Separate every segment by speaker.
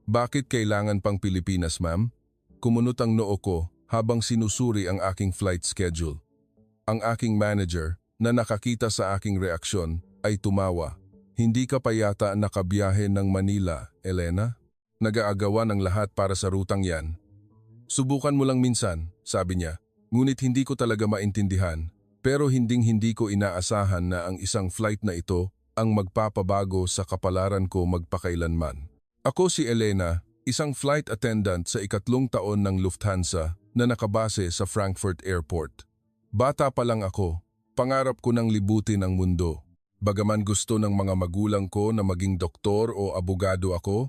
Speaker 1: Bakit kailangan pang Pilipinas, ma'am? Kumunot ang noo ko habang sinusuri ang aking flight schedule. Ang aking manager na nakakita sa aking reaksyon ay tumawa. Hindi ka pa yata nakabiyahe ng Manila, Elena? Nag-aagawa ng lahat para sa rutang yan. Subukan mo lang minsan, sabi niya. Ngunit hindi ko talaga maintindihan. Pero hinding-hindi ko inaasahan na ang isang flight na ito ang magpapabago sa kapalaran ko magpakailanman. Ako si Elena, isang flight attendant sa 3 taon ng Lufthansa na nakabase sa Frankfurt Airport. Bata pa lang ako, pangarap ko nang libutin ang mundo. Bagaman gusto ng mga magulang ko na maging doktor o abogado ako,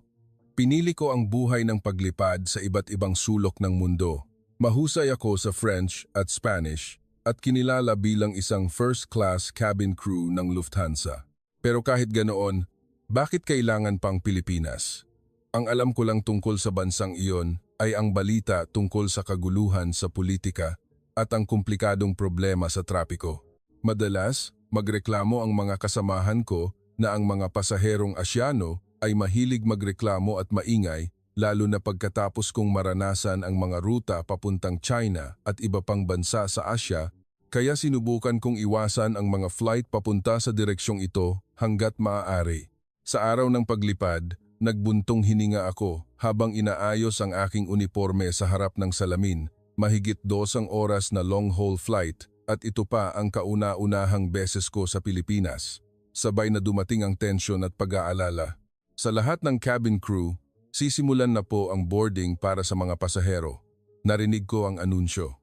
Speaker 1: pinili ko ang buhay ng paglipad sa iba't ibang sulok ng mundo. Mahusay ako sa French at Spanish at kinilala bilang isang first-class cabin crew ng Lufthansa. Pero kahit ganoon, bakit kailangan pang Pilipinas? Ang alam ko lang tungkol sa bansang iyon ay ang balita tungkol sa kaguluhan sa politika at ang komplikadong problema sa trapiko. Madalas, magreklamo ang mga kasamahan ko na ang mga pasaherong Asyano ay mahilig magreklamo at maingay lalo na pagkatapos kong maranasan ang mga ruta papuntang China at iba pang bansa sa Asya, kaya sinubukan kong iwasan ang mga flight papunta sa direksyong ito hanggat maaari. Sa araw ng paglipad, nagbuntong hininga ako habang inaayos ang aking uniforme sa harap ng salamin, mahigit 2 oras na long-haul flight at ito pa ang kauna-unahang beses ko sa Pilipinas. Sabay na dumating ang tensyon at pag-aalala. Sa lahat ng cabin crew, sisimulan na po ang boarding para sa mga pasahero. Narinig ko ang anunsyo.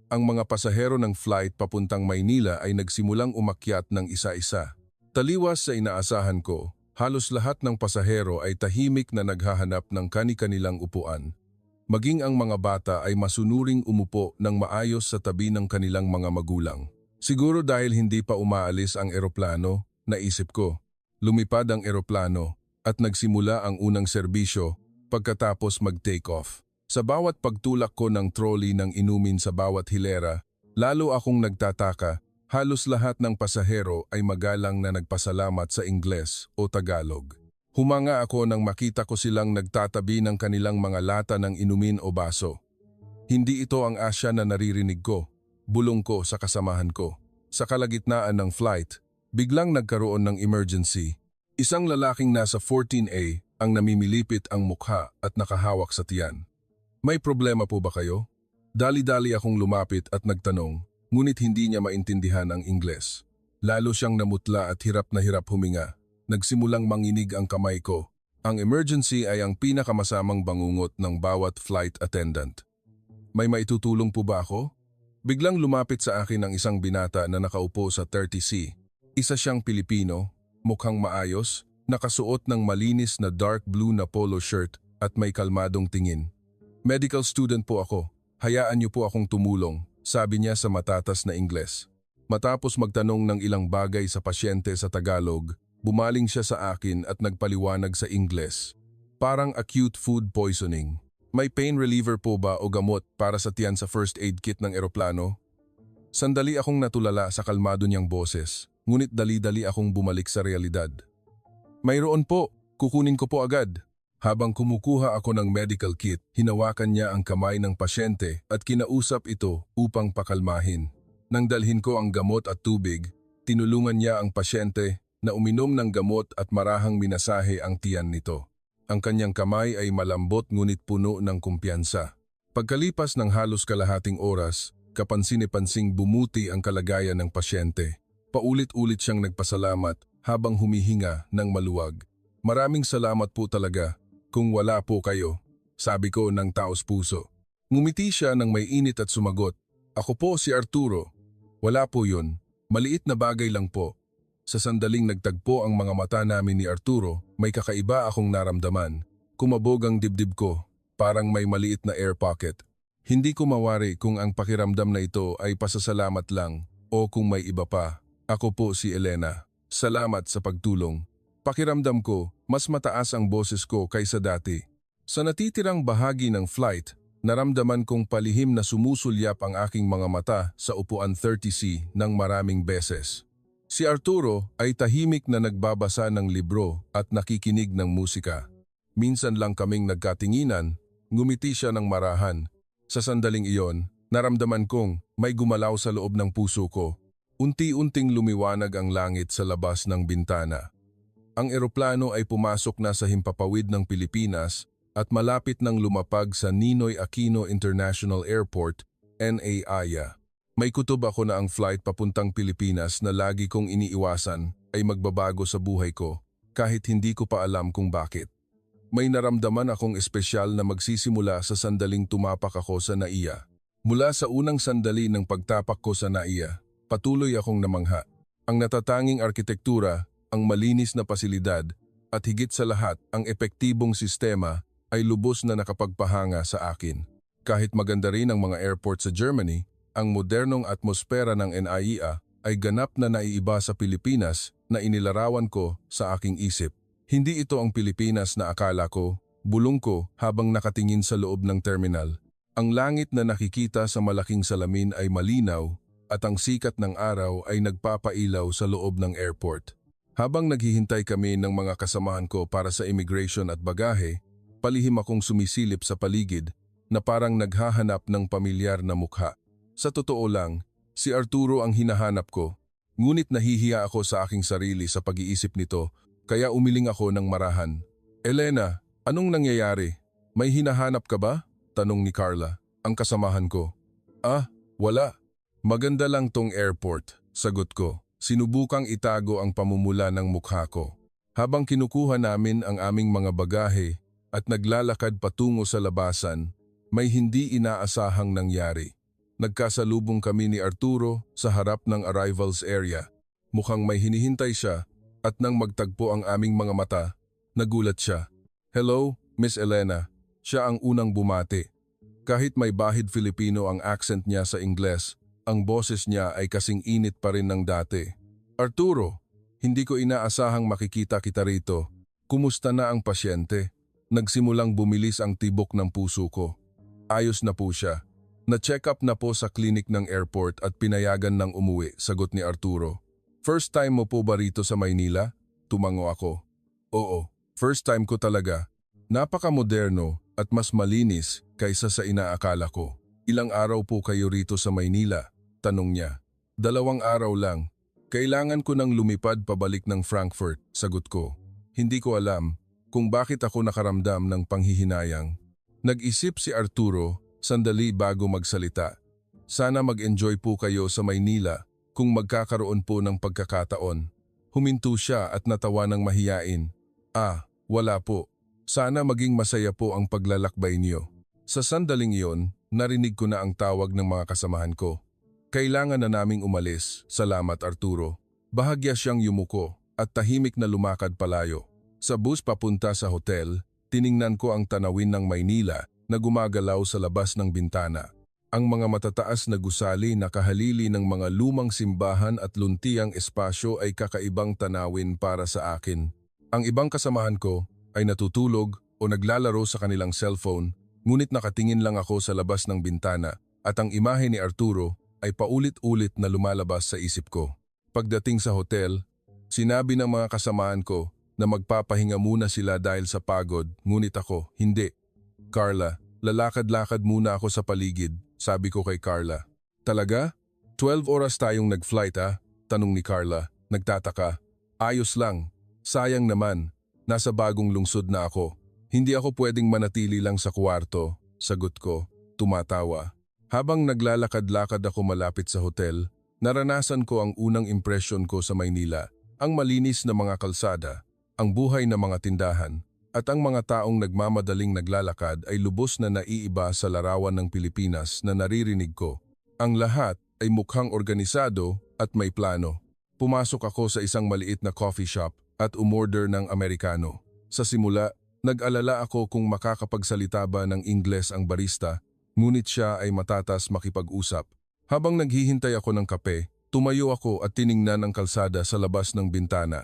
Speaker 1: Ang mga pasahero ng flight papuntang Maynila ay nagsimulang umakyat ng isa-isa. Taliwas sa inaasahan ko, halos lahat ng pasahero ay tahimik na naghahanap ng kani-kanilang upuan. Maging ang mga bata ay masunuring umupo ng maayos sa tabi ng kanilang mga magulang. Siguro dahil hindi pa umaalis ang eroplano, naisip ko. Lumipad ang eroplano at nagsimula ang unang serbisyo pagkatapos mag-take off. Sa bawat pagtulak ko ng trolley ng inumin sa bawat hilera, lalo akong nagtataka, halos lahat ng pasahero ay magalang na nagpasalamat sa Ingles o Tagalog. Humanga ako nang makita ko silang nagtatabi ng kanilang mga lata ng inumin o baso. Hindi ito ang Asya na naririnig ko, bulong ko sa kasamahan ko. Sa kalagitnaan ng flight, biglang nagkaroon ng emergency. Isang lalaking nasa 14A ang namimilipit ang mukha at nakahawak sa tiyan. May problema po ba kayo? Dali-dali akong lumapit at nagtanong, ngunit hindi niya maintindihan ang Ingles. Lalo siyang namutla at hirap na hirap huminga. Nagsimulang manginig ang kamay ko. Ang emergency ay ang pinakamasamang bangungot ng bawat flight attendant. May maitutulong po ba ako? Biglang lumapit sa akin ang isang binata na nakaupo sa 30C. Isa siyang Pilipino, mukhang maayos, nakasuot ng malinis na dark blue na polo shirt at may kalmadong tingin. Medical student po ako. Hayaan niyo po akong tumulong, sabi niya sa matatas na Ingles. Matapos magtanong ng ilang bagay sa pasyente sa Tagalog, bumaling siya sa akin at nagpaliwanag sa Ingles. Parang acute food poisoning. May pain reliever po ba o gamot para sa tiyan sa first aid kit ng eroplano? Sandali akong natulala sa kalmado niyang boses, ngunit dali-dali akong bumalik sa realidad. Mayroon po, kukunin ko po agad. Habang kumukuha ako ng medical kit, hinawakan niya ang kamay ng pasyente at kinausap ito upang pakalmahin. Nang dalhin ko ang gamot at tubig, tinulungan niya ang pasyente na uminom ng gamot at marahang minasahe ang tiyan nito. Ang kanyang kamay ay malambot ngunit puno ng kumpiyansa. Pagkalipas ng halos kalahating oras, kapansin-pansing bumuti ang kalagayan ng pasyente. Paulit-ulit siyang nagpasalamat habang humihinga ng maluwag. Maraming salamat po talaga. Kung wala po kayo, sabi ko ng taos puso. Ngumiti siya ng may init at sumagot, ako po si Arturo. Wala po yun, maliit na bagay lang po. Sa sandaling nagtagpo ang mga mata namin ni Arturo, may kakaiba akong naramdaman. Kumabog ang dibdib ko, parang may maliit na air pocket. Hindi ko mawari kung ang pakiramdam na ito ay pasasalamat lang o kung may iba pa. Ako po si Elena. Salamat sa pagtulong. Pakiramdam ko, mas mataas ang boses ko kaysa dati. Sa natitirang bahagi ng flight, naramdaman kong palihim na sumusulyap ang aking mga mata sa upuan 30C ng maraming beses. Si Arturo ay tahimik na nagbabasa ng libro at nakikinig ng musika. Minsan lang kaming nagkatinginan, ngumiti siya ng marahan. Sa sandaling iyon, naramdaman kong may gumalaw sa loob ng puso ko. Unti-unting lumiwanag ang langit sa labas ng bintana. Ang eroplano ay pumasok na sa himpapawid ng Pilipinas at malapit nang lumapag sa Ninoy Aquino International Airport, NAIA. May kutob ako na ang flight papuntang Pilipinas na lagi kong iniiwasan ay magbabago sa buhay ko kahit hindi ko pa alam kung bakit. May naramdaman akong espesyal na magsisimula sa sandaling tumapak ako sa NAIA. Mula sa unang sandali ng pagtapak ko sa NAIA, patuloy akong namangha. Ang natatanging arkitektura, ang malinis na pasilidad, at higit sa lahat ang epektibong sistema ay lubos na nakapagpahanga sa akin. Kahit maganda rin ang mga airport sa Germany, ang modernong atmosfera ng NAIA ay ganap na naiiba sa Pilipinas na inilarawan ko sa aking isip. Hindi ito ang Pilipinas na akala ko, bulong ko habang nakatingin sa loob ng terminal. Ang langit na nakikita sa malaking salamin ay malinaw at ang sikat ng araw ay nagpapailaw sa loob ng airport. Habang naghihintay kami ng mga kasamahan ko para sa immigration at bagahe, palihim akong sumisilip sa paligid na parang naghahanap ng pamilyar na mukha. Sa totoo lang, si Arturo ang hinahanap ko, ngunit nahihiya ako sa aking sarili sa pag-iisip nito, kaya umiling ako ng marahan. Elena, anong nangyayari? May hinahanap ka ba? Tanong ni Carla, ang kasamahan ko. Ah, wala. Maganda lang tong airport, sagot ko. Sinubukang itago ang pamumula ng mukha ko. Habang kinukuha namin ang aming mga bagahe at naglalakad patungo sa labasan, may hindi inaasahang nangyari. Nagkasalubong kami ni Arturo sa harap ng arrivals area. Mukhang may hinihintay siya at nang magtagpo ang aming mga mata, nagulat siya. Hello, Miss Elena. Siya ang unang bumati. Kahit may bahid Filipino ang accent niya sa Ingles, ang boses niya ay kasing init pa rin ng dati. Arturo, hindi ko inaasahang makikita kita rito. Kumusta na ang pasyente? Nagsimulang bumilis ang tibok ng puso ko. Ayos na po siya. Na-check up na po sa klinik ng airport at pinayagan ng umuwi, sagot ni Arturo. First time mo po ba rito sa Maynila? Tumango ako. Oo, first time ko talaga. Napaka-moderno at mas malinis kaysa sa inaakala ko. Ilang araw po kayo rito sa Maynila? Tanong niya. 2 araw lang. Kailangan ko nang lumipad pabalik ng Frankfurt, sagot ko. Hindi ko alam kung bakit ako nakaramdam ng panghihinayang. Nag-isip si Arturo sandali bago magsalita. Sana mag-enjoy po kayo sa Maynila kung magkakaroon po ng pagkakataon. Huminto siya at natawa ng mahiyain. Ah, wala po. Sana maging masaya po ang paglalakbay niyo. Sa sandaling iyon, narinig ko na ang tawag ng mga kasamahan ko. Kailangan na naming umalis. Salamat, Arturo. Bahagya siyang yumuko at tahimik na lumakad palayo. Sa bus papunta sa hotel, tiningnan ko ang tanawin ng Maynila na gumagalaw sa labas ng bintana. Ang mga matataas na gusali na kahalili ng mga lumang simbahan at luntiang espasyo ay kakaibang tanawin para sa akin. Ang ibang kasamahan ko ay natutulog o naglalaro sa kanilang cellphone, ngunit nakatingin lang ako sa labas ng bintana at ang imahe ni Arturo ay paulit-ulit na lumalabas sa isip ko. Pagdating sa hotel, sinabi ng mga kasamahan ko na magpapahinga muna sila dahil sa pagod, ngunit ako, hindi. Carla, lalakad-lakad muna ako sa paligid, sabi ko kay Carla. Talaga? 12 oras tayong nag-flight Tanong ni Carla, nagtataka. Ayos lang. Sayang naman, nasa bagong lungsod na ako. Hindi ako pwedeng manatili lang sa kwarto, sagot ko, tumatawa. Habang naglalakad-lakad ako malapit sa hotel, naranasan ko ang unang impresyon ko sa Maynila. Ang malinis na mga kalsada, ang buhay na mga tindahan, at ang mga taong nagmamadaling naglalakad ay lubos na naiiba sa larawan ng Pilipinas na naririnig ko. Ang lahat ay mukhang organisado at may plano. Pumasok ako sa isang maliit na coffee shop at umorder ng Amerikano. Sa simula, nag-alala ako kung makakapagsalita ba ng Ingles ang barista, ngunit siya ay matatas makipag-usap. Habang naghihintay ako ng kape, tumayo ako at tiningnan ang kalsada sa labas ng bintana.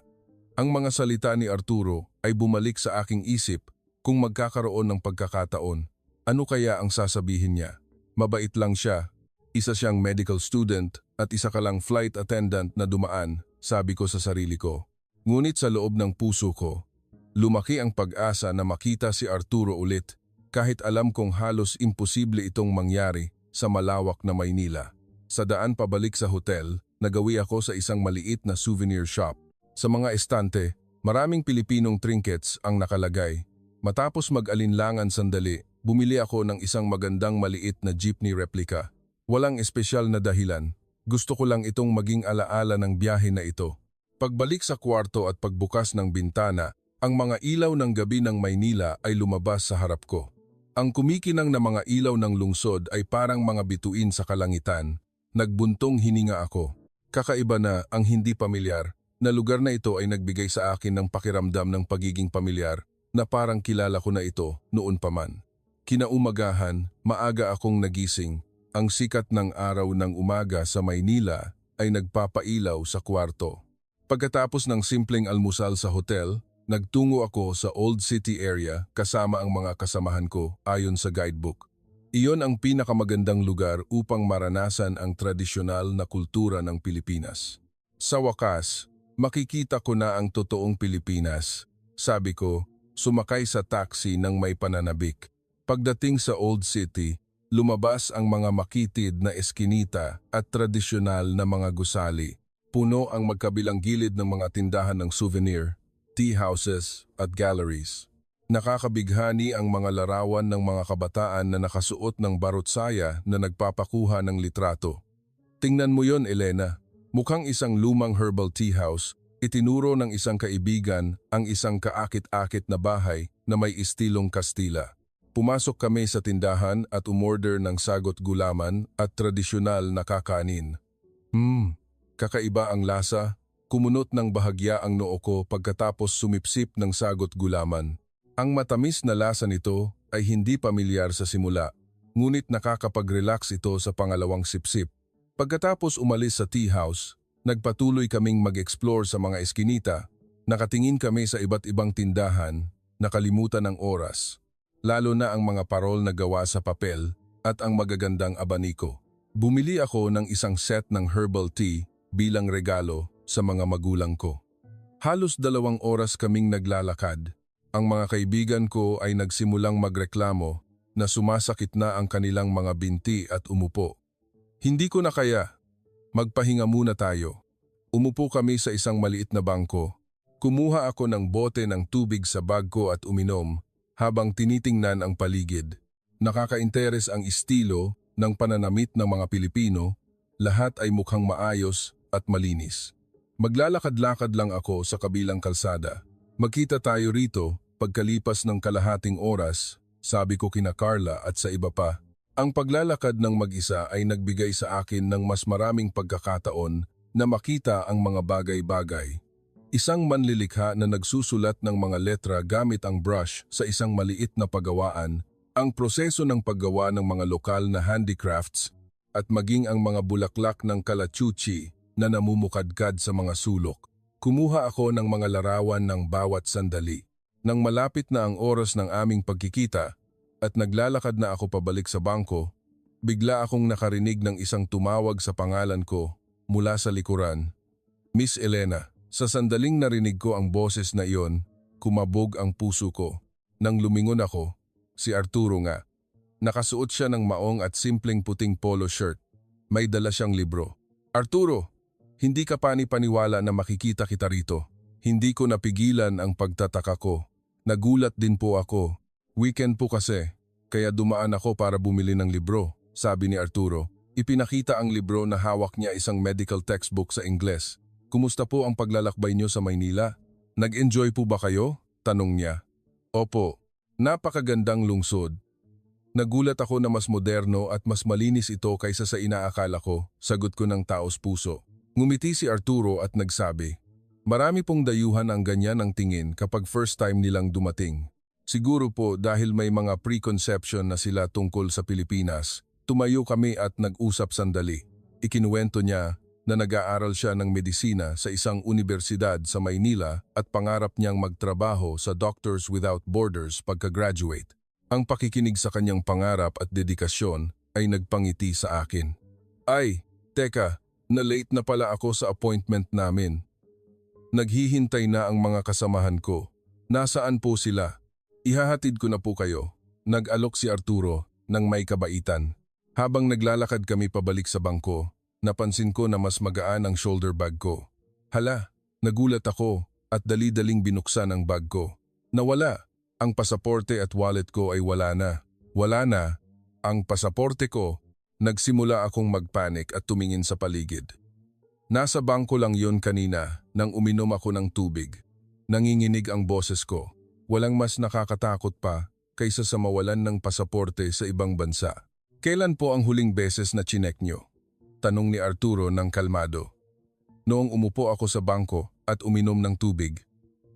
Speaker 1: Ang mga salita ni Arturo ay bumalik sa aking isip kung magkakaroon ng pagkakataon. Ano kaya ang sasabihin niya? Mabait lang siya. Isa siyang medical student at isa ka lang flight attendant na dumaan, sabi ko sa sarili ko. Ngunit sa loob ng puso ko, Lumaki ang pag-asa na makita si Arturo ulit, kahit alam kong halos imposible itong mangyari sa malawak na Maynila. Sa daan pabalik sa hotel, nagawi ako sa isang maliit na souvenir shop. Sa mga estante, maraming Pilipinong trinkets ang nakalagay. Matapos mag-alinlangan sandali, bumili ako ng isang magandang maliit na jeepney replica. Walang espesyal na dahilan. Gusto ko lang itong maging alaala ng biyahe na ito. Pagbalik sa kwarto at pagbukas ng bintana, ang mga ilaw ng gabi ng Maynila ay lumabas sa harap ko. Ang kumikinang na mga ilaw ng lungsod ay parang mga bituin sa kalangitan. Nagbuntong hininga ako. Kakaiba na ang hindi pamilyar na lugar na ito ay nagbigay sa akin ng pakiramdam ng pagiging pamilyar na parang kilala ko na ito noon pa man. Kinaumagahan, maaga akong nagising. Ang sikat ng araw ng umaga sa Maynila ay nagpapailaw sa kwarto. Pagkatapos ng simpleng almusal sa hotel, nagtungo ako sa Old City area kasama ang mga kasamahan ko ayon sa guidebook. Iyon ang pinakamagandang lugar upang maranasan ang tradisyonal na kultura ng Pilipinas. Sa wakas, makikita ko na ang totoong Pilipinas. Sabi ko, sumakay sa taxi ng may pananabik. Pagdating sa Old City, lumabas ang mga makitid na eskinita at tradisyonal na mga gusali. Puno ang magkabilang gilid ng mga tindahan ng souvenir, tea houses at galleries. Nakakabighani ang mga larawan ng mga kabataan na nakasuot ng barutsaya na nagpapakuha ng litrato. Tingnan mo yon, Elena. Mukhang isang lumang herbal tea house. Itinuro ng isang kaibigan ang isang kaakit-akit na bahay na may istilong Kastila. Pumasok kami sa tindahan at umorder ng sagot gulaman at tradisyonal na kakanin. Kakaiba ang lasa. Kumunot ng bahagya ang noo ko pagkatapos sumipsip ng sagot gulaman. Ang matamis na lasa nito ay hindi pamilyar sa simula, ngunit nakakapag-relax ito sa pangalawang sipsip. Pagkatapos umalis sa tea house, nagpatuloy kaming mag-explore sa mga eskinita. Nakatingin kami sa iba't ibang tindahan, nakalimutan ang oras. Lalo na ang mga parol na gawa sa papel at ang magagandang abaniko. Bumili ako ng isang set ng herbal tea bilang regalo sa mga magulang ko. Halos 2 oras kaming naglalakad. Ang mga kaibigan ko ay nagsimulang magreklamo na sumasakit na ang kanilang mga binti at umupo. Hindi ko na kaya. Magpahinga muna tayo. Umupo kami sa isang maliit na bangko. Kumuha ako ng bote ng tubig sa bag ko at uminom habang tinitingnan ang paligid. Nakaka-interes ang estilo ng pananamit ng mga Pilipino. Lahat ay mukhang maayos at malinis. Maglalakad-lakad lang ako sa kabilang kalsada. Magkita tayo rito pagkalipas ng kalahating oras, sabi ko kina Carla at sa iba pa. Ang paglalakad ng mag-isa ay nagbigay sa akin ng mas maraming pagkakataon na makita ang mga bagay-bagay. Isang manlilikha na nagsusulat ng mga letra gamit ang brush sa isang maliit na pagawaan, ang proseso ng paggawa ng mga lokal na handicrafts at maging ang mga bulaklak ng kalachuchi na namumukadkad sa mga sulok. Kumuha ako ng mga larawan ng bawat sandali. Nang malapit na ang oras ng aming pagkikita at naglalakad na ako pabalik sa bangko, bigla akong nakarinig ng isang tumawag sa pangalan ko mula sa likuran. Miss Elena. Sa sandaling narinig ko ang boses na iyon, kumabog ang puso ko. Nang lumingon ako, si Arturo nga. Nakasuot siya ng maong at simpleng puting polo shirt. May dala siyang libro. Arturo, hindi ka pani-paniwala na makikita kita rito. Hindi ko napigilan ang pagtataka ko. Nagulat din po ako. Weekend po kasi, kaya dumaan ako para bumili ng libro, sabi ni Arturo. Ipinakita ang libro na hawak niya isang medical textbook sa Ingles. Kumusta po ang paglalakbay niyo sa Maynila? Nag-enjoy po ba kayo? Tanong niya. Opo, napakagandang lungsod. Nagulat ako na mas moderno at mas malinis ito kaysa sa inaakala ko, sagot ko ng taos puso. Ngumiti si Arturo at nagsabi, marami pong dayuhan ang ganyan ang tingin kapag first time nilang dumating. Siguro po dahil may mga preconception na sila tungkol sa Pilipinas, tumayo kami at nag-usap sandali. Ikinuwento niya na nag-aaral siya ng medisina sa isang universidad sa Maynila at pangarap niyang magtrabaho sa Doctors Without Borders pagka-graduate. Ang pakikinig sa kanyang pangarap at dedikasyon ay nagpangiti sa akin. Ay, teka, na-late na pala ako sa appointment namin. Naghihintay na ang mga kasamahan ko. Nasaan po sila? Ihahatid ko na po kayo. Nag-alok si Arturo ng may kabaitan. Habang naglalakad kami pabalik sa bangko, napansin ko na mas magaan ang shoulder bag ko. Hala, nagulat ako at dali-daling binuksan ang bag ko. Nawala. Ang pasaporte at wallet ko ay wala na. Wala na. Ang pasaporte ko. Nagsimula akong magpanik at tumingin sa paligid. Nasa bangko lang yon kanina nang uminom ako ng tubig. Nanginginig ang boses ko. Walang mas nakakatakot pa kaysa sa mawalan ng pasaporte sa ibang bansa. Kailan po ang huling beses na chinek nyo? Tanong ni Arturo ng kalmado. Noong umupo ako sa bangko at uminom ng tubig.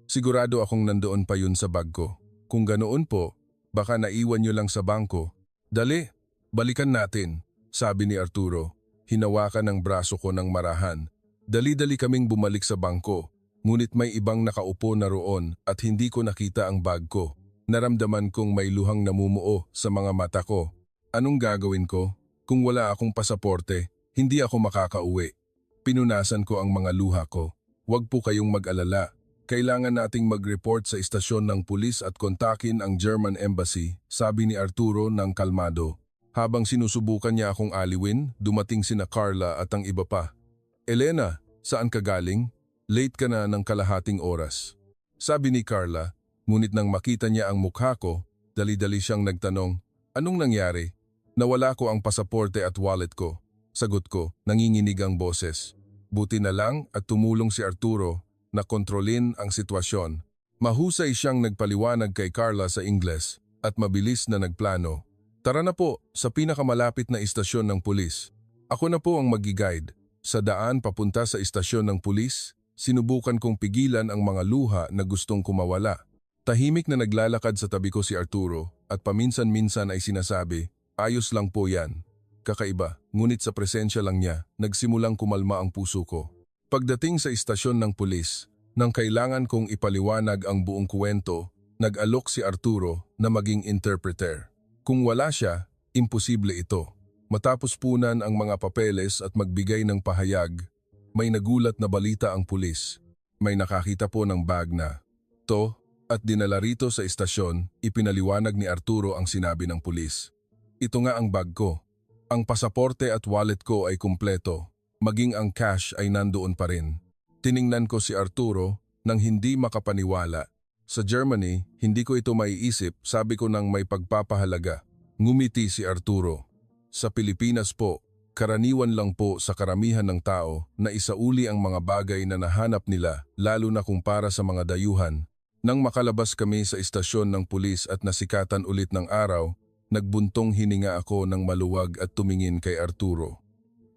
Speaker 1: Sigurado akong nandoon pa yun sa bag ko. Kung ganoon po, baka naiwan nyo lang sa bangko. Dali, balikan natin, sabi ni Arturo. Hinawakan ng braso ko ng marahan. Dali-dali kaming bumalik sa bangko. Ngunit may ibang nakaupo na roon at hindi ko nakita ang bag ko. Naramdaman kong may luhang namumuo sa mga mata ko. Anong gagawin ko? Kung wala akong pasaporte, hindi ako makakauwi. Pinunasan ko ang mga luha ko. Huwag po kayong mag-alala. Kailangan nating mag-report sa istasyon ng pulis at kontakin ang German Embassy, sabi ni Arturo ng kalmado. Habang sinusubukan niya akong aliwin, dumating sina Carla at ang iba pa. Elena, saan ka galing? Late ka na ng kalahating oras. Sabi ni Carla, ngunit nang makita niya ang mukha ko, dali-dali siyang nagtanong, anong nangyari? Nawala ko ang pasaporte at wallet ko. Sagot ko, nanginginig ang boses. Buti na lang at tumulong si Arturo na kontrolin ang sitwasyon. Mahusay siyang nagpaliwanag kay Carla sa Ingles at mabilis na nagplano. Tara na po sa pinakamalapit na istasyon ng pulis. Ako na po ang mag-guide. Sa daan papunta sa istasyon ng pulis, sinubukan kong pigilan ang mga luha na gustong kumawala. Tahimik na naglalakad sa tabi ko si Arturo at paminsan-minsan ay sinasabi, ayos lang po yan. Kakaiba, ngunit sa presensya lang niya, nagsimulang kumalma ang puso ko. Pagdating sa istasyon ng pulis, nang kailangan kong ipaliwanag ang buong kwento, nag-alok si Arturo na maging interpreter. Kung wala siya, imposible ito. Matapos punan ang mga papeles at magbigay ng pahayag, may nagulat na balita ang pulis. May nakakita po ng bag na to at dinala rito sa istasyon, ipinaliwanag ni Arturo ang sinabi ng pulis. Ito nga ang bag ko. Ang pasaporte at wallet ko ay kumpleto, maging ang cash ay nandoon pa rin. Tiningnan ko si Arturo nang hindi makapaniwala. Sa Germany, hindi ko ito maiisip, sabi ko nang may pagpapahalaga. Ngumiti si Arturo. Sa Pilipinas po, karaniwan lang po sa karamihan ng tao na isauli ang mga bagay na nahanap nila, lalo na kung para sa mga dayuhan. Nang makalabas kami sa istasyon ng pulis at nasikatan ulit ng araw, nagbuntong hininga ako ng maluwag at tumingin kay Arturo.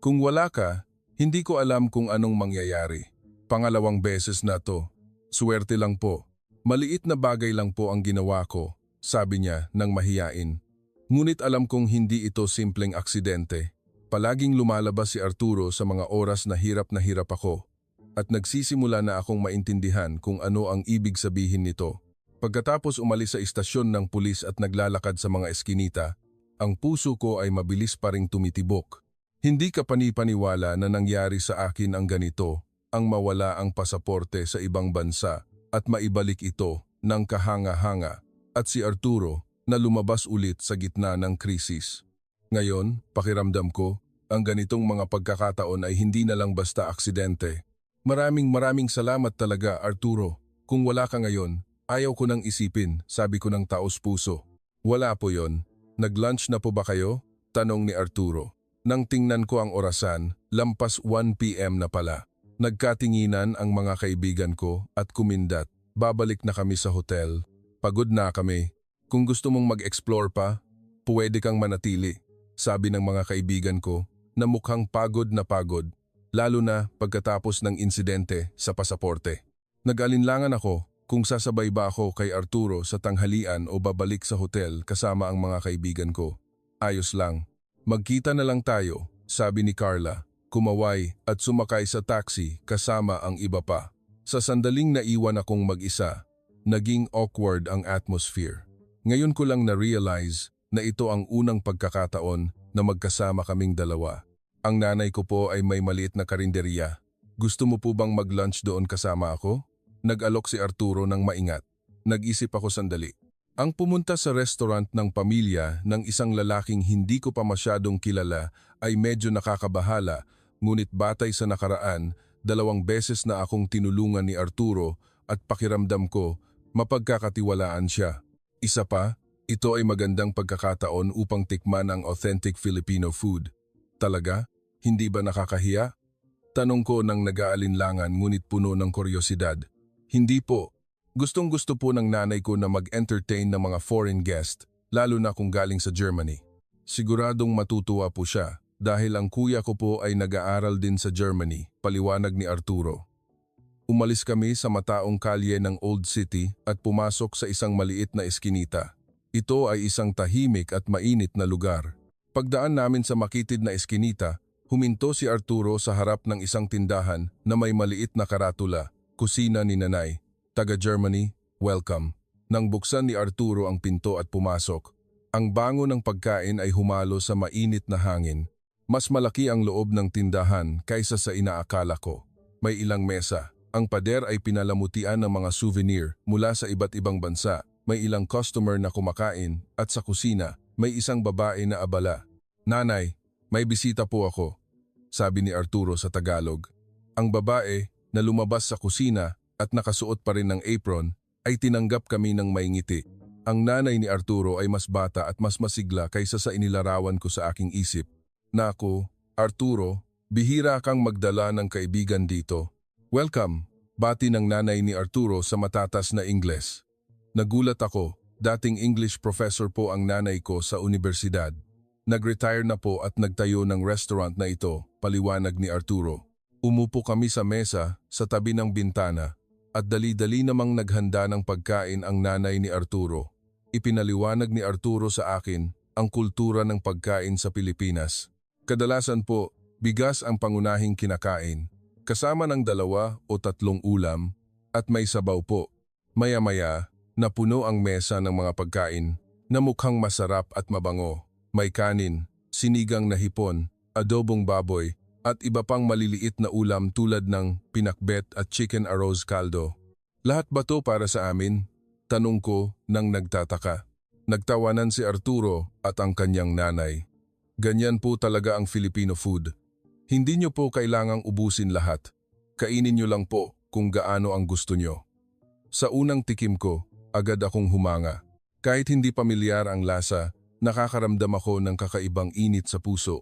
Speaker 1: Kung wala ka, hindi ko alam kung anong mangyayari. Pangalawang beses na to. Swerte lang po. Maliit na bagay lang po ang ginawa ko, sabi niya nang mahiyain. Ngunit alam kong hindi ito simpleng aksidente. Palaging lumalabas si Arturo sa mga oras na hirap ako at nagsisimula na akong maintindihan kung ano ang ibig sabihin nito. Pagkatapos umalis sa istasyon ng pulis at naglalakad sa mga eskinita, ang puso ko ay mabilis pa ring tumitibok. Hindi ka panipaniwala na nangyari sa akin ang ganito, ang mawala ang pasaporte sa ibang bansa at maibalik ito ng kahanga-hanga at si Arturo na lumabas ulit sa gitna ng krisis. Ngayon, pakiramdam ko, ang ganitong mga pagkakataon ay hindi na lang basta aksidente. Maraming salamat talaga, Arturo. Kung wala ka ngayon, ayaw ko nang isipin, sabi ko ng taos puso. Wala po yon. Nag-lunch na po ba kayo? Tanong ni Arturo. Nang tingnan ko ang orasan, lampas 1 PM na pala. Nagkatinginan ang mga kaibigan ko at kumindat. Babalik na kami sa hotel. Pagod na kami. Kung gusto mong mag-explore pa, pwede kang manatili, sabi ng mga kaibigan ko na mukhang pagod na pagod, lalo na pagkatapos ng insidente sa pasaporte. Nag-alinlangan ako kung sasabay ba ako kay Arturo sa tanghalian o babalik sa hotel kasama ang mga kaibigan ko. Ayos lang. Magkita na lang tayo, sabi ni Carla, kumaway at sumakay sa taxi kasama ang iba pa. Sa sandaling naiwan akong mag-isa, naging awkward ang atmosphere. Ngayon ko lang na-realize na ito ang unang pagkakataon na magkasama kaming dalawa. Ang nanay ko po ay may maliit na karinderya. Gusto mo po bang mag-lunch doon kasama ako? Nag-alok si Arturo ng maingat. Nag-isip ako sandali. Ang pumunta sa restaurant ng pamilya ng isang lalaking hindi ko pa masyadong kilala ay medyo nakakabahala, ngunit batay sa nakaraan, 2 beses na akong tinulungan ni Arturo at pakiramdam ko, mapagkakatiwalaan siya. Isa pa, ito ay magandang pagkakataon upang tikman ang authentic Filipino food. Talaga? Hindi ba nakakahiya? Tanong ko nang nag-aalinlangan ngunit puno ng kuryosidad. Hindi po. Gustong-gusto po ng nanay ko na mag-entertain ng mga foreign guest, lalo na kung galing sa Germany. Siguradong matutuwa po siya dahil ang kuya ko po ay nag-aaral din sa Germany, paliwanag ni Arturo. Umalis kami sa mataong kalye ng Old City at pumasok sa isang maliit na eskinita. Ito ay isang tahimik at mainit na lugar. Pagdaan namin sa makitid na eskinita, huminto si Arturo sa harap ng isang tindahan na may maliit na karatula, kusina ni Nanay. Taga Germany, welcome. Nang buksan ni Arturo ang pinto at pumasok, ang bango ng pagkain ay humalo sa mainit na hangin. Mas malaki ang loob ng tindahan kaysa sa inaakala ko. May ilang mesa. Ang pader ay pinalamutian ng mga souvenir mula sa iba't ibang bansa. May ilang customer na kumakain at sa kusina may isang babae na abala. Nanay, may bisita po ako, sabi ni Arturo sa Tagalog. Ang babae na lumabas sa kusina at nakasuot pa rin ng apron, ay tinanggap kami ng may ngiti. Ang nanay ni Arturo ay mas bata at mas masigla kaysa sa inilarawan ko sa aking isip. Naku, Arturo, bihira kang magdala ng kaibigan dito. Welcome, bati ng nanay ni Arturo sa matatas na Ingles. Nagulat ako, dating English professor po ang nanay ko sa universidad. Nag-retire na po at nagtayo ng restaurant na ito, paliwanag ni Arturo. Umupo kami sa mesa sa tabi ng bintana. At dali-dali namang naghanda ng pagkain ang nanay ni Arturo. Ipinaliwanag ni Arturo sa akin ang kultura ng pagkain sa Pilipinas. Kadalasan po, bigas ang pangunahing kinakain, kasama ng 2 o 3 ulam, at may sabaw po. Maya-maya, napuno ang mesa ng mga pagkain na mukhang masarap at mabango. May kanin, sinigang na hipon, adobong baboy, at iba pang maliliit na ulam tulad ng pinakbet at chicken arroz caldo. Lahat ba to para sa amin? Tanong ko nang nagtataka. Nagtawanan si Arturo at ang kanyang nanay. Ganyan po talaga ang Filipino food. Hindi nyo po kailangang ubusin lahat. Kainin nyo lang po kung gaano ang gusto nyo. Sa unang tikim ko, agad akong humanga. Kahit hindi pamilyar ang lasa, nakakaramdam ako ng kakaibang init sa puso.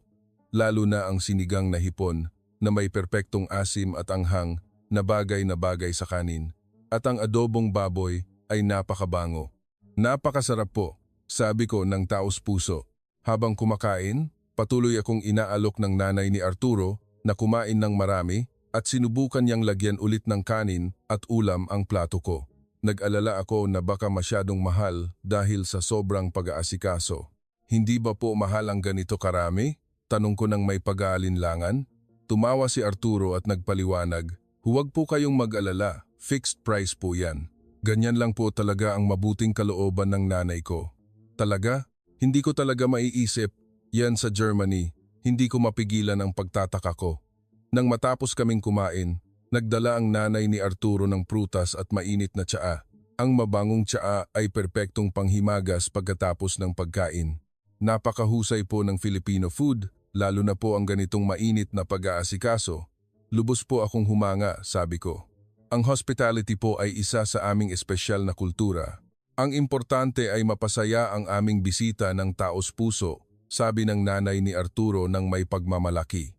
Speaker 1: Lalo na ang sinigang na hipon na may perpektong asim at anghang na bagay sa kanin. At ang adobong baboy ay napakabango. Napakasarap po, sabi ko ng taos puso. Habang kumakain, patuloy akong inaalok ng nanay ni Arturo na kumain ng marami at sinubukan niyang lagyan ulit ng kanin at ulam ang plato ko. Nag-alala ako na baka masyadong mahal dahil sa sobrang pag-aasikaso. Hindi ba po mahal ang ganito karami? Tanong ko ng may pag-aalinlangan. Tumawa si Arturo at nagpaliwanag, huwag po kayong mag-alala, fixed price po yan. Ganyan lang po talaga ang mabuting kalooban ng nanay ko. Talaga? Hindi ko talaga maiisip, yan sa Germany, hindi ko mapigilan ang pagtataka ko. Nang matapos kaming kumain, nagdala ang nanay ni Arturo ng prutas at mainit na tsaa. Ang mabangong tsaa ay perpektong panghimagas pagkatapos ng pagkain. Napakahusay po ng Filipino food. Lalo na po ang ganitong mainit na pag-aasikaso. Lubos po akong humanga, sabi ko. Ang hospitality po ay isa sa aming espesyal na kultura. Ang importante ay mapasaya ang aming bisita ng taos puso, sabi ng nanay ni Arturo ng may pagmamalaki.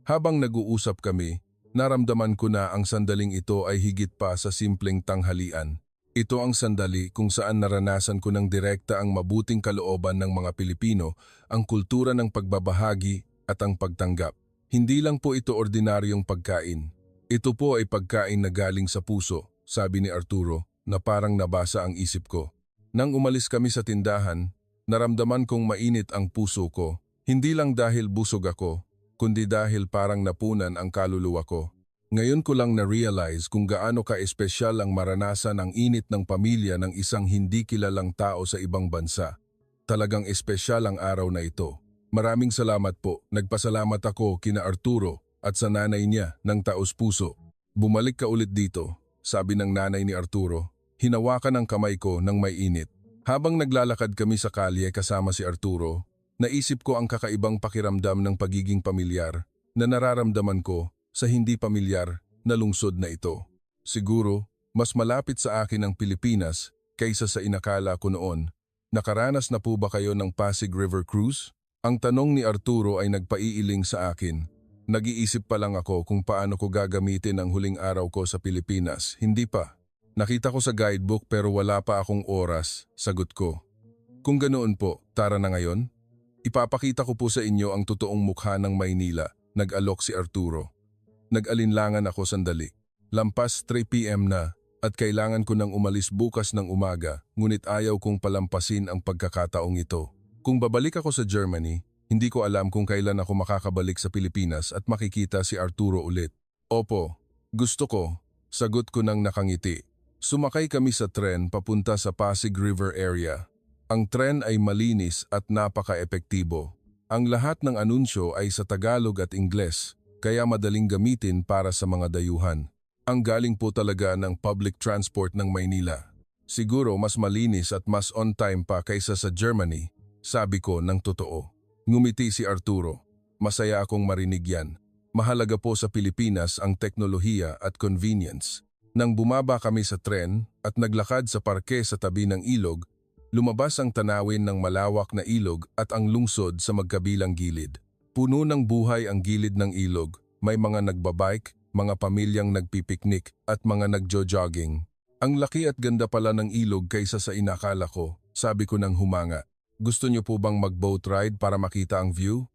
Speaker 1: Habang nag-uusap kami, naramdaman ko na ang sandaling ito ay higit pa sa simpleng tanghalian. Ito ang sandali kung saan naranasan ko ng direkta ang mabuting kalooban ng mga Pilipino, ang kultura ng pagbabahagi at ang pagtanggap. Hindi lang po ito ordinaryong pagkain. Ito po ay pagkain na galing sa puso, sabi ni Arturo, na parang nabasa ang isip ko. Nang umalis kami sa tindahan, naramdaman kong mainit ang puso ko, hindi lang dahil busog ako, kundi dahil parang napunan ang kaluluwa ko. Ngayon ko lang na-realize kung gaano ka-espesyal ang maranasan ang init ng pamilya ng isang hindi kilalang tao sa ibang bansa. Talagang espesyal ang araw na ito. Maraming salamat po. Nagpasalamat ako kina Arturo at sa nanay niya ng taos puso. Bumalik ka ulit dito, sabi ng nanay ni Arturo. Hinawakan ang kamay ko ng may init. Habang naglalakad kami sa kalye kasama si Arturo, naisip ko ang kakaibang pakiramdam ng pagiging pamilyar na nararamdaman ko sa hindi pamilyar na lungsod na ito. Siguro, mas malapit sa akin ang Pilipinas kaysa sa inakala ko noon. Nakaranas na po ba kayo ng Pasig River Cruise? Ang tanong ni Arturo ay nagpaiiling sa akin. Nag-iisip pa lang ako kung paano ko gagamitin ang huling araw ko sa Pilipinas. Hindi pa. Nakita ko sa guidebook pero wala pa akong oras, sagot ko. Kung ganoon po, tara na ngayon. Ipapakita ko po sa inyo ang totoong mukha ng Maynila, nag-alok si Arturo. Nag-alinlangan ako sandali. Lampas 3 p.m. na. At kailangan ko nang umalis bukas ng umaga, ngunit ayaw kong palampasin ang pagkakataong ito. Kung babalik ako sa Germany, hindi ko alam kung kailan ako makakabalik sa Pilipinas at makikita si Arturo ulit. Opo, gusto ko, sagot ko nang nakangiti. Sumakay kami sa tren papunta sa Pasig River area. Ang tren ay malinis at napaka-epektibo. Ang lahat ng anunsyo ay sa Tagalog at Ingles, kaya madaling gamitin para sa mga dayuhan. Ang galing po talaga ng public transport ng Maynila. Siguro mas malinis at mas on time pa kaysa sa Germany, sabi ko ng totoo. Ngumiti si Arturo. Masaya akong marinig yan. Mahalaga po sa Pilipinas ang teknolohiya at convenience. Nang bumaba kami sa tren at naglakad sa parke sa tabi ng ilog, lumabas ang tanawin ng malawak na ilog at ang lungsod sa magkabilang gilid. Puno ng buhay ang gilid ng ilog. May mga nagbabike, mga pamilyang nagpipiknik at mga nagjo-jogging. Ang laki at ganda pala ng ilog kaysa sa inakala ko, sabi ko nang humanga. Gusto niyo po bang mag-boat ride para makita ang view?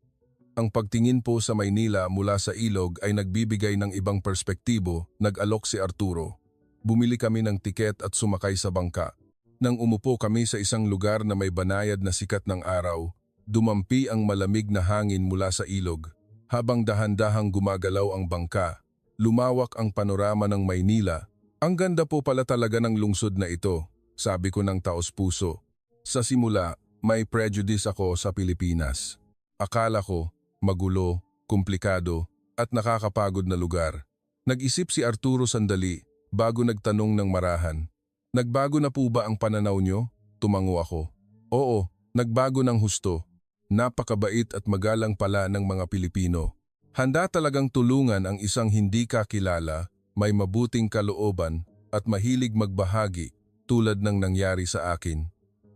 Speaker 1: Ang pagtingin po sa Maynila mula sa ilog ay nagbibigay ng ibang perspektibo, nag-alok si Arturo. Bumili kami ng tiket at sumakay sa bangka. Nang umupo kami sa isang lugar na may banayad na sikat ng araw, dumampi ang malamig na hangin mula sa ilog. Habang dahan-dahang gumagalaw ang bangka, lumawak ang panorama ng Maynila. Ang ganda po pala talaga ng lungsod na ito, sabi ko ng taos-puso. Sa simula, may prejudice ako sa Pilipinas. Akala ko, magulo, komplikado, at nakakapagod na lugar. Nag-isip si Arturo sandali, bago nagtanong ng marahan. Nagbago na po ba ang pananaw nyo? Tumango ako. Oo, nagbago ng husto. Napakabait at magalang pala ng mga Pilipino. Handa talagang tulungan ang isang hindi kakilala, may mabuting kalooban at mahilig magbahagi tulad ng nangyari sa akin.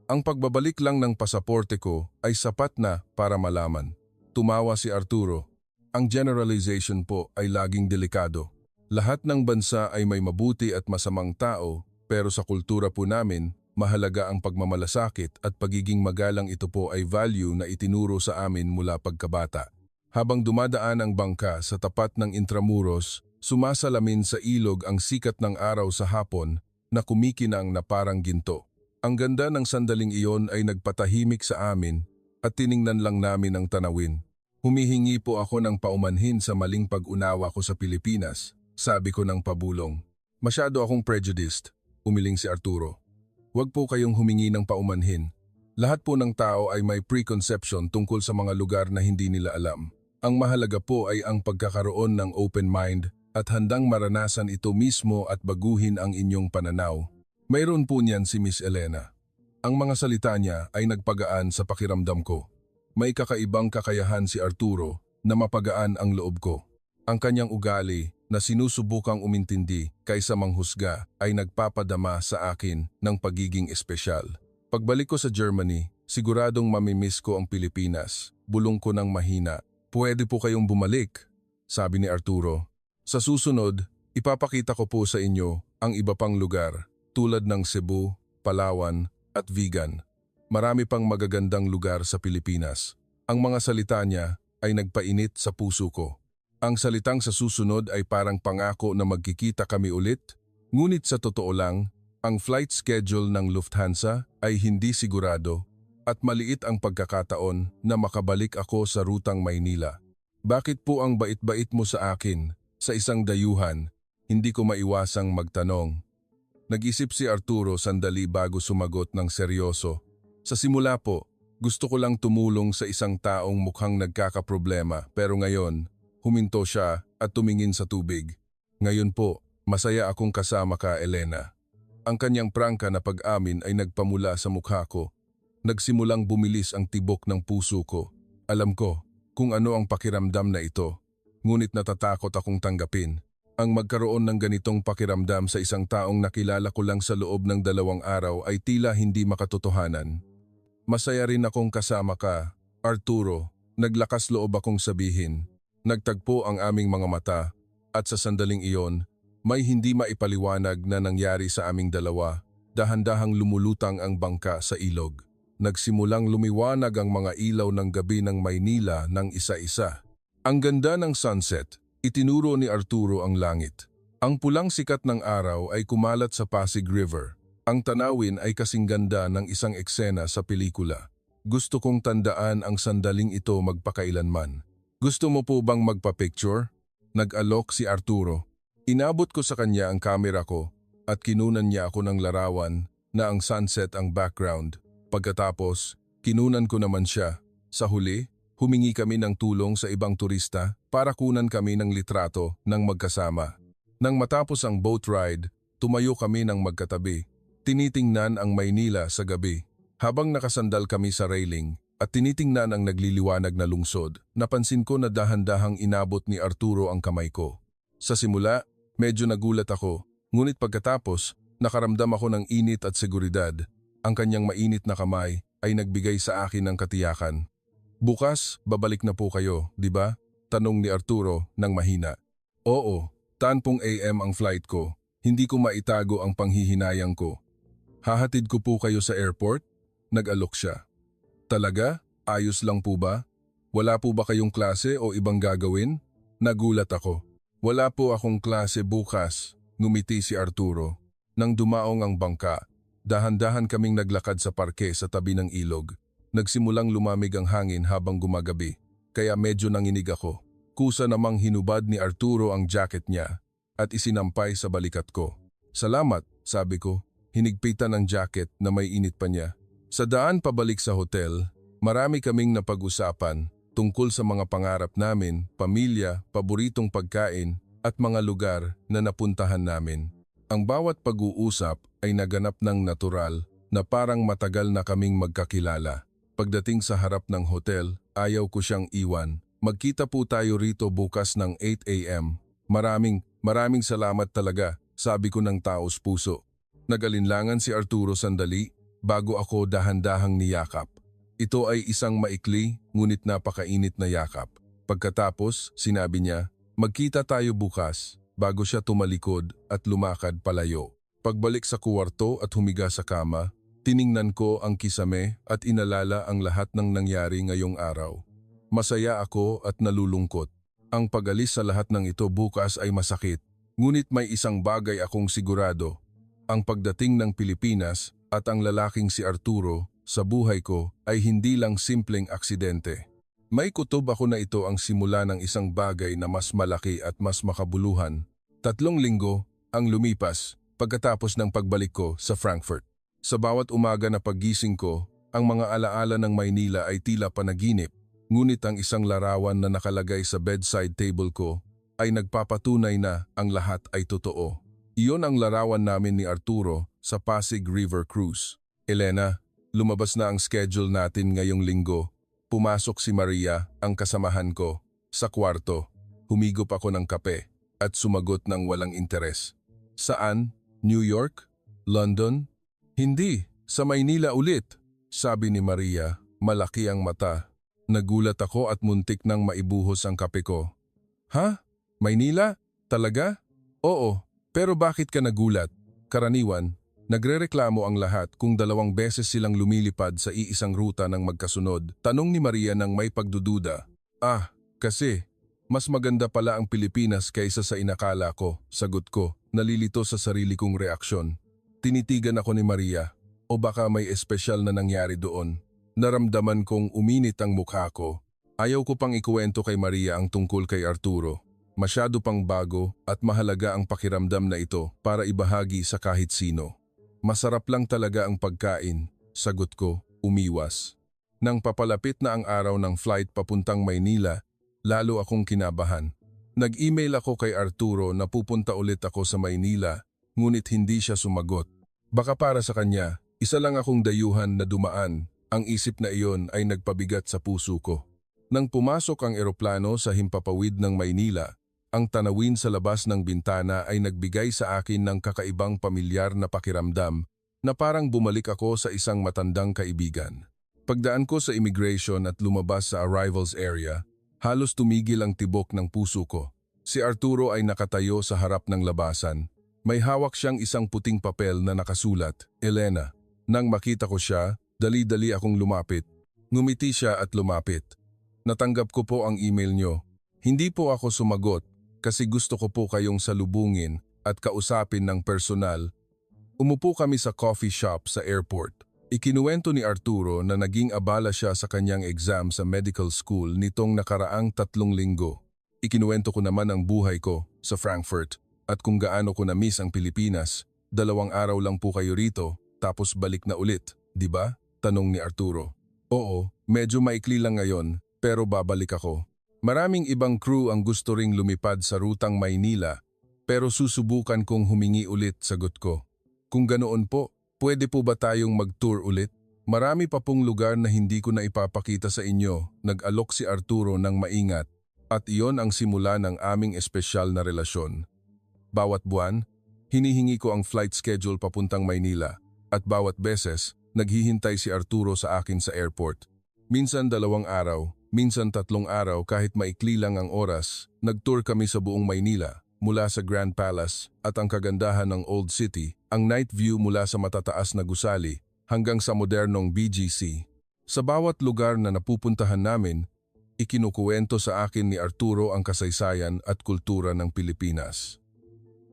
Speaker 1: Ang pagbabalik lang ng pasaporte ko ay sapat na para malaman. Tumawa si Arturo. Ang generalization po ay laging delikado. Lahat ng bansa ay may mabuti at masamang tao, pero sa kultura po namin, mahalaga ang pagmamalasakit at pagiging magalang. Ito po ay value na itinuro sa amin mula pagkabata. Habang dumadaan ang bangka sa tapat ng Intramuros, sumasalamin sa ilog ang sikat ng araw sa hapon na kumikinang na parang ginto. Ang ganda ng sandaling iyon ay nagpatahimik sa amin at tiningnan lang namin ang tanawin. Humihingi po ako ng paumanhin sa maling pag-unawa ko sa Pilipinas, sabi ko ng pabulong. Masyado akong prejudiced, umiling si Arturo. Huwag po kayong humingi ng paumanhin. Lahat po ng tao ay may preconception tungkol sa mga lugar na hindi nila alam. Ang mahalaga po ay ang pagkakaroon ng open mind at handang maranasan ito mismo at baguhin ang inyong pananaw. Mayroon po niyan si Miss Elena. Ang mga salita niya ay nagpagaan sa pakiramdam ko. May kakaibang kakayahan si Arturo na mapagaan ang loob ko. Ang kanyang ugali na sinusubukang umintindi kaysa manghusga ay nagpapadama sa akin ng pagiging espesyal. Pagbalik ko sa Germany, siguradong mamimiss ko ang Pilipinas. Bulong ko ng mahina. Pwede po kayong bumalik, sabi ni Arturo. Sa susunod, ipapakita ko po sa inyo ang iba pang lugar tulad ng Cebu, Palawan at Vigan. Marami pang magagandang lugar sa Pilipinas. Ang mga salita niya ay nagpainit sa puso ko. Ang salitang sa susunod ay parang pangako na magkikita kami ulit, ngunit sa totoo lang, ang flight schedule ng Lufthansa ay hindi sigurado at maliit ang pagkakataon na makabalik ako sa rutang Maynila. Bakit po ang bait-bait mo sa akin? Sa isang dayuhan, hindi ko maiwasang magtanong. Nag-isip si Arturo sandali bago sumagot ng seryoso. Sa simula po, gusto ko lang tumulong sa isang taong mukhang nagkakaproblema pero ngayon, huminto siya at tumingin sa tubig. Ngayon po, masaya akong kasama ka, Elena. Ang kanyang prangka na pag-amin ay nagpamula sa mukha ko. Nagsimulang bumilis ang tibok ng puso ko. Alam ko kung ano ang pakiramdam na ito, ngunit natatakot akong tanggapin. Ang magkaroon ng ganitong pakiramdam sa isang taong nakilala ko lang sa loob ng 2 araw ay tila hindi makatotohanan. Masaya rin akong kasama ka, Arturo. Naglakas loob akong sabihin. Nagtagpo ang aming mga mata at sa sandaling iyon, may hindi maipaliwanag na nangyari sa aming dalawa. Dahan-dahang lumulutang ang bangka sa ilog. Nagsimulang lumiwanag ang mga ilaw ng gabi ng Maynila ng isa-isa. Ang ganda ng sunset. Itinuro ni Arturo ang langit. Ang pulang sikat ng araw ay kumalat sa Pasig River. Ang tanawin ay kasing ganda ng isang eksena sa pelikula. Gusto kong tandaan ang sandaling ito magpakailanman. Gusto mo po bang magpa-picture? Nag-alok si Arturo. Inabot ko sa kanya ang kamera ko at kinunan niya ako ng larawan na ang sunset ang background. Pagkatapos, kinunan ko naman siya. Sa huli, humingi kami ng tulong sa ibang turista para kunan kami ng litrato ng magkasama. Nang matapos ang boat ride, tumayo kami ng magkatabi. Tinitingnan ang Maynila sa gabi. Habang nakasandal kami sa railing at tinitingnan ang nagliliwanag na lungsod, napansin ko na dahan-dahang inabot ni Arturo ang kamay ko. Sa simula, medyo nagulat ako, ngunit pagkatapos, nakaramdam ako ng init at seguridad. Ang kanyang mainit na kamay ay nagbigay sa akin ng katiyakan. Bukas, babalik na po kayo, di ba? Tanong ni Arturo nang mahina. Oo, 10 AM ang flight ko. Hindi ko maitago ang panghihinayang ko. Hahatid ko po kayo sa airport? Nag-alok siya. Talaga? Ayos lang po ba? Wala po ba kayong klase o ibang gagawin? Nagulat ako. Wala po akong klase bukas, ngumiti si Arturo. Nang dumaong ang bangka, dahan-dahan kaming naglakad sa parke sa tabi ng ilog. Nagsimulang lumamig ang hangin habang gumagabi, kaya medyo nanginig ako. Kusa namang hinubad ni Arturo ang jacket niya at isinampay sa balikat ko. Salamat, sabi ko, hinigpitan ang jacket na may init pa niya. Sa daan pabalik sa hotel, marami kaming napag-usapan tungkol sa mga pangarap namin, pamilya, paboritong pagkain at mga lugar na napuntahan namin. Ang bawat pag-uusap ay naganap ng natural na parang matagal na kaming magkakilala. Pagdating sa harap ng hotel, ayaw ko siyang iwan. Magkita po tayo rito bukas ng 8 AM. Maraming salamat talaga, sabi ko ng taos puso. Nagalinlangan si Arturo sandali bago ako dahan-dahang niyakap. Ito ay isang maikli ngunit napakainit na yakap. Pagkatapos, sinabi niya, magkita tayo bukas, bago siya tumalikod at lumakad palayo. Pagbalik sa kuwarto at humiga sa kama, tiningnan ko ang kisame at inalala ang lahat ng nangyari ngayong araw. Masaya ako at nalulungkot. Ang pag-alis sa lahat ng ito bukas ay masakit. Ngunit may isang bagay akong sigurado. Ang pagdating ng Pilipinas at ang lalaking si Arturo sa buhay ko ay hindi lang simpleng aksidente. May kutob ako na ito ang simula ng isang bagay na mas malaki at mas makabuluhan. 3 linggo ang lumipas pagkatapos ng pagbalik ko sa Frankfurt. Sa bawat umaga na paggising ko, ang mga alaala ng Maynila ay tila panaginip, ngunit ang isang larawan na nakalagay sa bedside table ko ay nagpapatunay na ang lahat ay totoo. Iyon ang larawan namin ni Arturo sa Pasig River Cruise. Elena, lumabas na ang schedule natin ngayong linggo. Pumasok si Maria, ang kasamahan ko, sa kwarto. Humigop ako ng kape at sumagot ng walang interes. Saan? New York? London? Hindi, sa Maynila ulit, sabi ni Maria, malaki ang mata. Nagulat ako at muntik nang maibuhos ang kape ko. Ha? Maynila? Talaga? Oo, pero bakit ka nagulat? Karaniwan, nagrereklamo ang lahat kung 2 beses silang lumilipad sa iisang ruta ng magkasunod. Tanong ni Maria nang may pagdududa. Kasi, mas maganda pala ang Pilipinas kaysa sa inakala ko, sagot ko, nalilito sa sarili kong reaksyon. Tinitigan ako ni Maria, o baka may espesyal na nangyari doon. Naramdaman kong uminit ang mukha ko. Ayaw ko pang ikuwento kay Maria ang tungkol kay Arturo. Masyado pang bago at mahalaga ang pakiramdam na ito para ibahagi sa kahit sino. Masarap lang talaga ang pagkain, sagot ko, umiwas. Nang papalapit na ang araw ng flight papuntang Maynila, lalo akong kinabahan. Nag-email ako kay Arturo na pupunta ulit ako sa Maynila, ngunit hindi siya sumagot. Baka para sa kanya, isa lang akong dayuhan na dumaan, ang isip na iyon ay nagpabigat sa puso ko. Nang pumasok ang eroplano sa himpapawid ng Maynila, ang tanawin sa labas ng bintana ay nagbigay sa akin ng kakaibang pamilyar na pakiramdam na parang bumalik ako sa isang matandang kaibigan. Pagdaan ko sa immigration at lumabas sa arrivals area, halos tumigil ang tibok ng puso ko. Si Arturo ay nakatayo sa harap ng labasan. May hawak siyang isang puting papel na nakasulat, Elena. Nang makita ko siya, dali-dali akong lumapit. Ngumiti siya at lumapit. Natanggap ko po ang email nyo. Hindi po ako sumagot kasi gusto ko po kayong salubungin at kausapin ng personal. Umupo kami sa coffee shop sa airport. Ikinuwento ni Arturo na naging abala siya sa kanyang exam sa medical school nitong nakaraang 3 linggo. Ikinuwento ko naman ang buhay ko sa Frankfurt at kung gaano ko na-miss ang Pilipinas. 2 araw lang po kayo rito, tapos balik na ulit, di ba? Tanong ni Arturo. Oo, medyo maikli lang ngayon, pero babalik ako. Maraming ibang crew ang gusto ring lumipad sa rutang Maynila, pero susubukan kong humingi ulit, sagot ko. Kung ganoon po, pwede po ba tayong mag-tour ulit? Marami pa pong lugar na hindi ko na ipapakita sa inyo, nag-alok si Arturo ng maingat, at iyon ang simula ng aming espesyal na relasyon. Bawat buwan, hinihingi ko ang flight schedule papuntang Maynila, at bawat beses, naghihintay si Arturo sa akin sa airport. Minsan 2 araw, minsan 3 araw kahit maikli lang ang oras, nag-tour kami sa buong Maynila. Mula sa Grand Palace at ang kagandahan ng Old City, ang night view mula sa matataas na gusali hanggang sa modernong BGC. Sa bawat lugar na napupuntahan namin, ikinukuwento sa akin ni Arturo ang kasaysayan at kultura ng Pilipinas.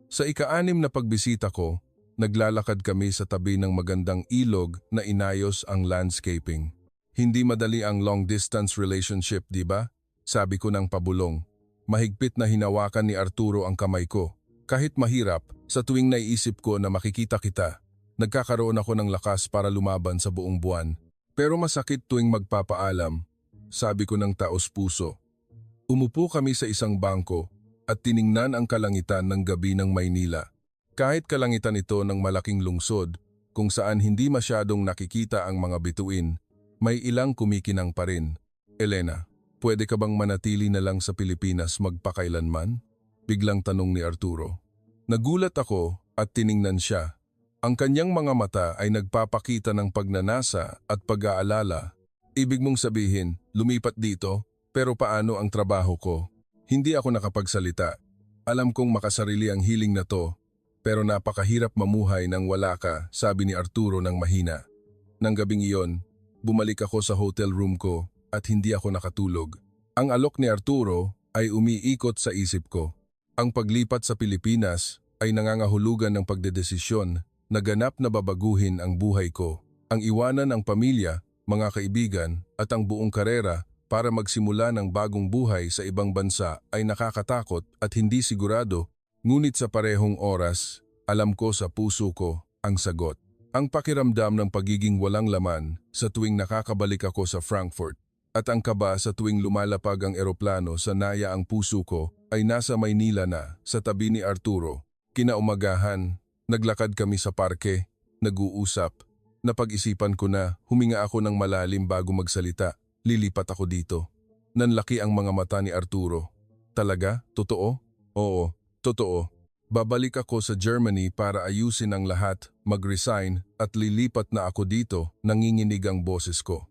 Speaker 1: Sa ika-6 na pagbisita ko, naglalakad kami sa tabi ng magandang ilog na inayos ang landscaping. Hindi madali ang long-distance relationship, di ba? Sabi ko ng pabulong. Mahigpit na hinawakan ni Arturo ang kamay ko. Kahit mahirap, sa tuwing naiisip ko na makikita kita, nagkakaroon ako ng lakas para lumaban sa buong buwan. Pero masakit tuwing magpapaalam, sabi ko ng taos puso. Umupo kami sa isang bangko at tiningnan ang kalangitan ng gabi ng Maynila. Kahit kalangitan ito ng malaking lungsod, kung saan hindi masyadong nakikita ang mga bituin, may ilang kumikinang pa rin. Elena, pwede ka bang manatili na lang sa Pilipinas magpakailanman? Biglang tanong ni Arturo. Nagulat ako at tiningnan siya. Ang kanyang mga mata ay nagpapakita ng pagnanasa at pag-aalala. Ibig mong sabihin, lumipat dito, pero paano ang trabaho ko? Hindi ako nakapagsalita. Alam kong makasarili ang hiling na to, pero napakahirap mamuhay nang wala ka, sabi ni Arturo ng mahina. Nang gabing iyon, bumalik ako sa hotel room ko at hindi ako nakatulog. Ang alok ni Arturo ay umiikot sa isip ko. Ang paglipat sa Pilipinas ay nangangahulugan ng pagdedesisyon na ganap na babaguhin ang buhay ko. Ang iwanan ang pamilya, mga kaibigan at ang buong karera para magsimula ng bagong buhay sa ibang bansa ay nakakatakot at hindi sigurado, ngunit sa parehong oras, alam ko sa puso ko ang sagot. Ang pakiramdam ng pagiging walang laman sa tuwing nakakabalik ako sa Frankfurt at ang kaba sa tuwing lumalapag ang eroplano sa naya ang puso ko ay nasa Maynila na sa tabi ni Arturo. Kinaumagahan, naglakad kami sa parke, nag-uusap. Napag-isipan ko na huminga ako ng malalim bago magsalita. Lilipat ako dito. Nanlaki ang mga mata ni Arturo. Talaga? Totoo? Oo, totoo. Babalik ako sa Germany para ayusin ang lahat, mag-resign at lilipat na ako dito, nanginginig ang boses ko.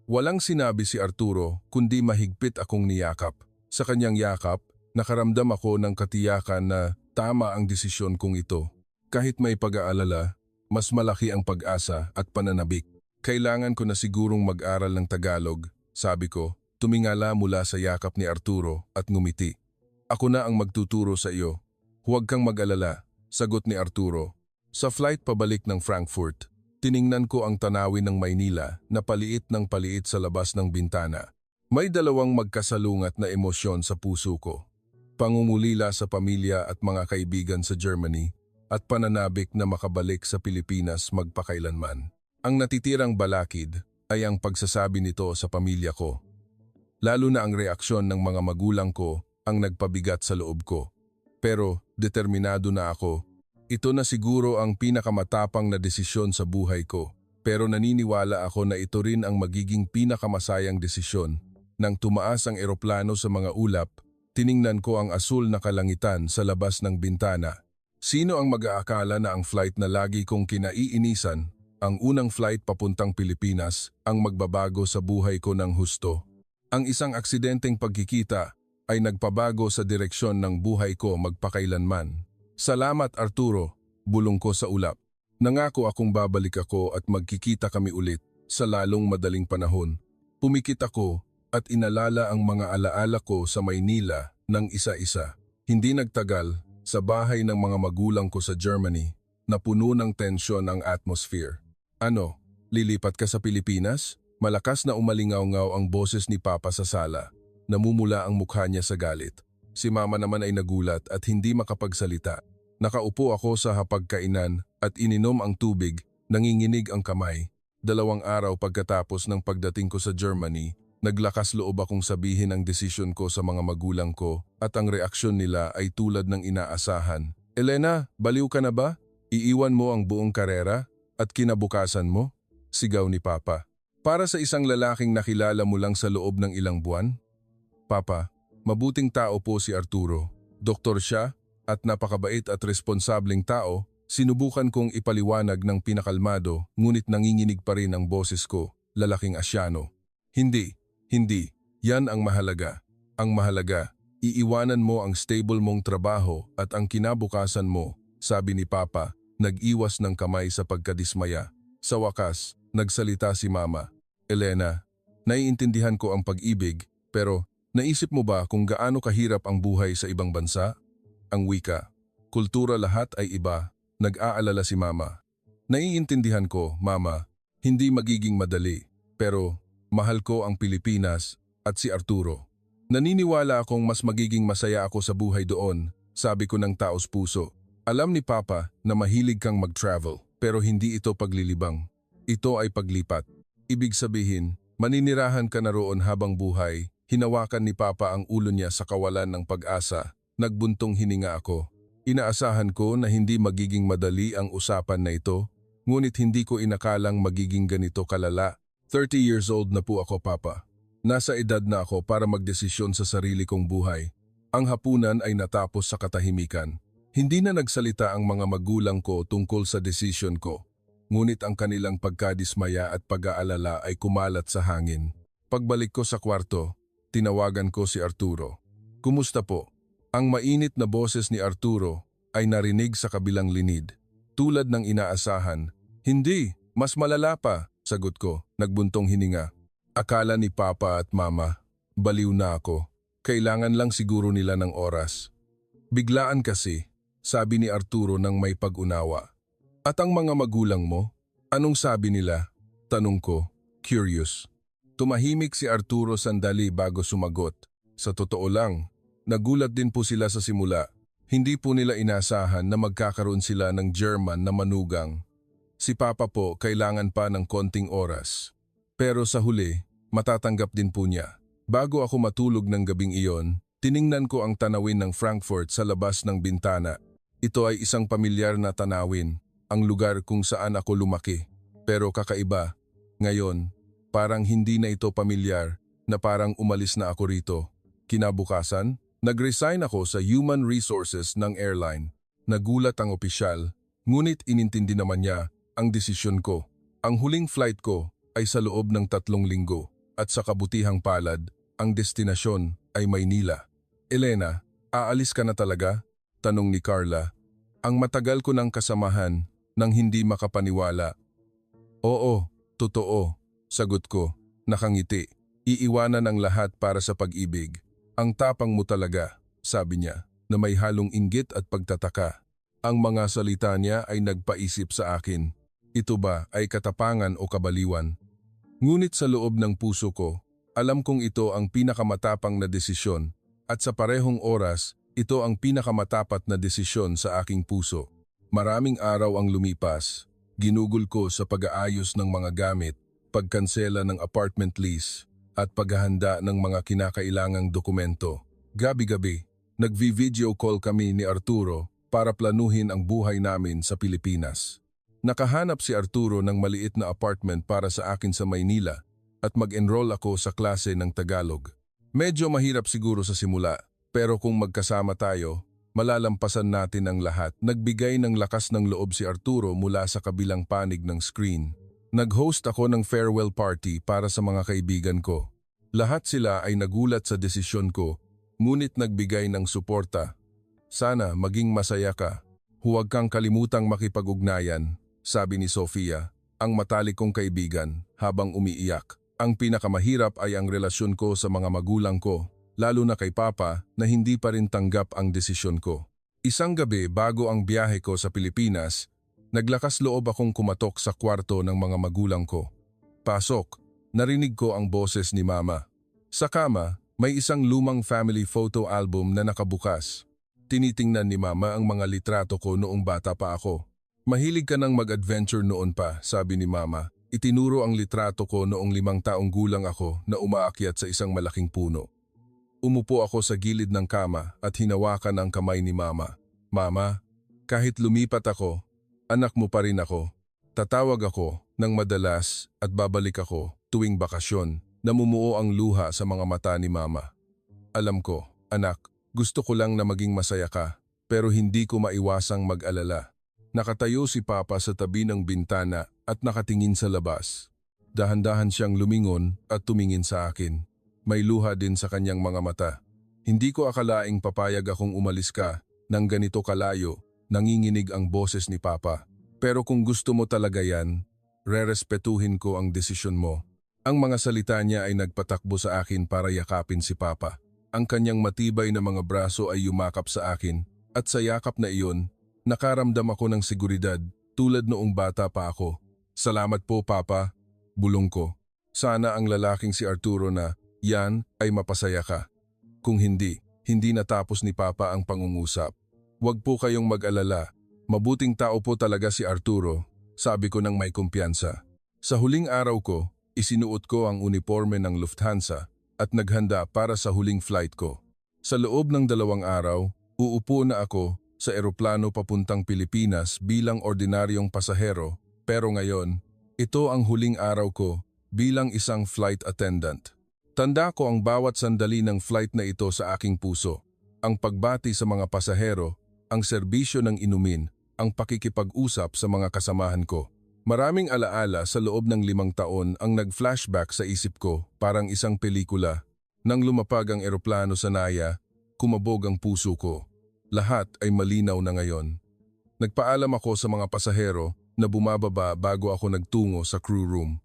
Speaker 1: Walang sinabi si Arturo kundi mahigpit akong niyakap. Sa kanyang yakap, nakaramdam ako ng katiyakan na tama ang desisyon kong ito. Kahit may pag-aalala, mas malaki ang pag-asa at pananabik. Kailangan ko na sigurong mag-aral ng Tagalog, sabi ko, tumingala mula sa yakap ni Arturo at ngumiti. Ako na ang magtuturo sa iyo. Huwag kang mag-alala, sagot ni Arturo. Sa flight pabalik ng Frankfurt, tiningnan ko ang tanawin ng Maynila na paliit ng paliit sa labas ng bintana. May dalawang magkasalungat na emosyon sa puso ko. Pangungulila sa pamilya at mga kaibigan sa Germany at pananabik na makabalik sa Pilipinas magpakailanman. Ang natitirang balakid ay ang pagsasabi nito sa pamilya ko. Lalo na ang reaksyon ng mga magulang ko ang nagpabigat sa loob ko. Pero determinado na ako. Ito na siguro ang pinakamatapang na desisyon sa buhay ko. Pero naniniwala ako na ito rin ang magiging pinakamasayang desisyon. Nang tumaas ang eroplano sa mga ulap, tiningnan ko ang asul na kalangitan sa labas ng bintana. Sino ang mag-aakala na ang flight na lagi kong kinaiinisan, ang unang flight papuntang Pilipinas, ang magbabago sa buhay ko ng husto? Ang isang aksidenteng pagkikita ay nagpabago sa direksyon ng buhay ko magpakailanman. Salamat Arturo, bulong ko sa ulap. Nangako akong babalik ako at magkikita kami ulit sa lalong madaling panahon. Pumikit ako at inalala ang mga alaala ko sa Maynila ng isa-isa. Hindi nagtagal, sa bahay ng mga magulang ko sa Germany, na puno ng tensyon ang atmosphere. Ano, lilipat ka sa Pilipinas? Malakas na umalingaw-ngaw ang boses ni Papa sa sala. Namumula ang mukha niya sa galit. Si Mama naman ay nagulat at hindi makapagsalita. Nakaupo ako sa hapagkainan at ininom ang tubig, nanginginig ang kamay. 2 araw pagkatapos ng pagdating ko sa Germany, naglakas loob akong sabihin ang desisyon ko sa mga magulang ko at ang reaksyon nila ay tulad ng inaasahan. Elena, baliw ka na ba? Iiwan mo ang buong karera at kinabukasan mo? Sigaw ni Papa. Para sa isang lalaking nakilala mo lang sa loob ng ilang buwan? Papa, mabuting tao po si Arturo. Doktor siya at napakabait at responsableng tao. Sinubukan kong ipaliwanag ng pinakalmado ngunit nanginginig pa rin ang boses ko, lalaking Asyano. Hindi. Yan ang mahalaga. Ang mahalaga, iiwanan mo ang stable mong trabaho at ang kinabukasan mo, sabi ni Papa, nag-iwas ng kamay sa pagkadismaya. Sa wakas, nagsalita si Mama. Elena, naiintindihan ko ang pag-ibig, pero naisip mo ba kung gaano kahirap ang buhay sa ibang bansa? Ang wika, kultura lahat ay iba, nag-aalala si Mama. Naiintindihan ko, Mama, hindi magiging madali, pero mahal ko ang Pilipinas at si Arturo. Naniniwala akong mas magiging masaya ako sa buhay doon, sabi ko ng taos puso. Alam ni Papa na mahilig kang mag-travel, pero hindi ito paglilibang. Ito ay paglipat. Ibig sabihin, maninirahan ka na roon habang buhay. Hinawakan ni Papa ang ulo niya sa kawalan ng pag-asa. Nagbuntong hininga ako. Inaasahan ko na hindi magiging madali ang usapan na ito, ngunit hindi ko inakalang magiging ganito kalala. 30 years old na po ako, Papa. Nasa edad na ako para magdesisyon sa sarili kong buhay. Ang hapunan ay natapos sa katahimikan. Hindi na nagsalita ang mga magulang ko tungkol sa desisyon ko. Ngunit ang kanilang pagkadismaya at pag-aalala ay kumalat sa hangin. Pagbalik ko sa kwarto, tinawagan ko si Arturo. Kumusta po? Ang mainit na boses ni Arturo ay narinig sa kabilang linid. Tulad ng inaasahan, hindi, mas malala pa. Sagot ko, nagbuntong hininga. Akala ni Papa at Mama, baliw na ako. Kailangan lang siguro nila ng oras. Biglaan kasi, sabi ni Arturo nang may pag-unawa. At ang mga magulang mo? Anong sabi nila? Tanong ko, curious. Tumahimik si Arturo sandali bago sumagot. Sa totoo lang, nagulat din po sila sa simula. Hindi po nila inasahan na magkakaroon sila ng German na manugang. Si Papa po kailangan pa ng konting oras. Pero sa huli, matatanggap din po niya. Bago ako matulog ng gabing iyon, tiningnan ko ang tanawin ng Frankfurt sa labas ng bintana. Ito ay isang pamilyar na tanawin, ang lugar kung saan ako lumaki. Pero kakaiba, ngayon, parang hindi na ito pamilyar, na parang umalis na ako rito. Kinabukasan, nag-resign ako sa Human Resources ng airline. Nagulat ang opisyal, ngunit inintindi naman niya ang desisyon ko. Ang huling flight ko ay sa loob ng 3 linggo at sa kabutihang palad, ang destinasyon ay Maynila. Elena, aalis ka na talaga? Tanong ni Carla. Ang matagal ko ng kasamahan nang hindi makapaniwala. Oo, totoo, sagot ko, nakangiti. Iiwanan ang lahat para sa pag-ibig. Ang tapang mo talaga, sabi niya, na may halong inggit at pagtataka. Ang mga salita niya ay nagpaisip sa akin. Ito ba ay katapangan o kabaliwan? Ngunit sa loob ng puso ko, alam kong ito ang pinakamatapang na desisyon at sa parehong oras, ito ang pinakamatapat na desisyon sa aking puso. Maraming araw ang lumipas. Ginugol ko sa pag-aayos ng mga gamit, pagkansela ng apartment lease, at paghahanda ng mga kinakailangang dokumento. Gabi-gabi, nagvi-video call kami ni Arturo para planuhin ang buhay namin sa Pilipinas. Nakahanap si Arturo ng maliit na apartment para sa akin sa Maynila at mag-enroll ako sa klase ng Tagalog. Medyo mahirap siguro sa simula, pero kung magkasama tayo, malalampasan natin ang lahat. Nagbigay ng lakas ng loob si Arturo mula sa kabilang panig ng screen. Nag-host ako ng farewell party para sa mga kaibigan ko. Lahat sila ay nagulat sa desisyon ko, ngunit nagbigay ng suporta. Sana maging masaya ka. Huwag kang kalimutang makipag-ugnayan, sabi ni Sofia, ang matalik kong kaibigan, habang umiiyak. Ang pinakamahirap ay ang relasyon ko sa mga magulang ko, lalo na kay Papa na hindi pa rin tanggap ang desisyon ko. Isang gabi bago ang biyahe ko sa Pilipinas, naglakas loob akong kumatok sa kwarto ng mga magulang ko. Pasok, narinig ko ang boses ni Mama. Sa kama, may isang lumang family photo album na nakabukas. Tinitingnan ni Mama ang mga litrato ko noong bata pa ako. Mahilig ka nang mag-adventure noon pa, sabi ni Mama. Itinuro ang litrato ko noong 5 taong gulang ako na umaakyat sa isang malaking puno. Umupo ako sa gilid ng kama at hinawakan ang kamay ni Mama. Mama, kahit lumipat ako, anak mo pa rin ako. Tatawag ako ng madalas at babalik ako tuwing bakasyon. Namumuo ang luha sa mga mata ni Mama. Alam ko, anak, gusto ko lang na maging masaya ka, pero hindi ko maiwasang mag-alala. Nakatayo si Papa sa tabi ng bintana at nakatingin sa labas. Dahan-dahan siyang lumingon at tumingin sa akin. May luha din sa kanyang mga mata. Hindi ko akalaing papayag akong umalis ka nang ganito kalayo, nanginginig ang boses ni Papa. Pero kung gusto mo talaga yan, rerespetuhin ko ang desisyon mo. Ang mga salita niya ay nagpatakbo sa akin para yakapin si Papa. Ang kanyang matibay na mga braso ay yumakap sa akin at sa yakap na iyon, nakaramdam ako ng seguridad tulad noong bata pa ako. Salamat po, Papa, bulong ko. Sana ang lalaking si Arturo na yan ay mapasaya ka. Kung hindi, hindi natapos ni Papa ang pangungusap. Huwag po kayong mag-alala. Mabuting tao po talaga si Arturo, sabi ko ng may kumpiyansa. Sa huling araw ko, isinuot ko ang uniforme ng Lufthansa at naghanda para sa huling flight ko. Sa loob ng 2 araw, uupo na ako sa eroplano papuntang Pilipinas bilang ordinaryong pasahero, pero ngayon, ito ang huling araw ko bilang isang flight attendant. Tanda ko ang bawat sandali ng flight na ito sa aking puso. Ang pagbati sa mga pasahero, ang serbisyo ng inumin, ang pakikipag-usap sa mga kasamahan ko. Maraming alaala sa loob ng 5 taon ang nag-flashback sa isip ko, parang isang pelikula. Nang lumapag ang eroplano sa Naya, kumabog ang puso ko. Lahat ay malinaw na ngayon. Nagpaalam ako sa mga pasahero na bumababa bago ako nagtungo sa crew room.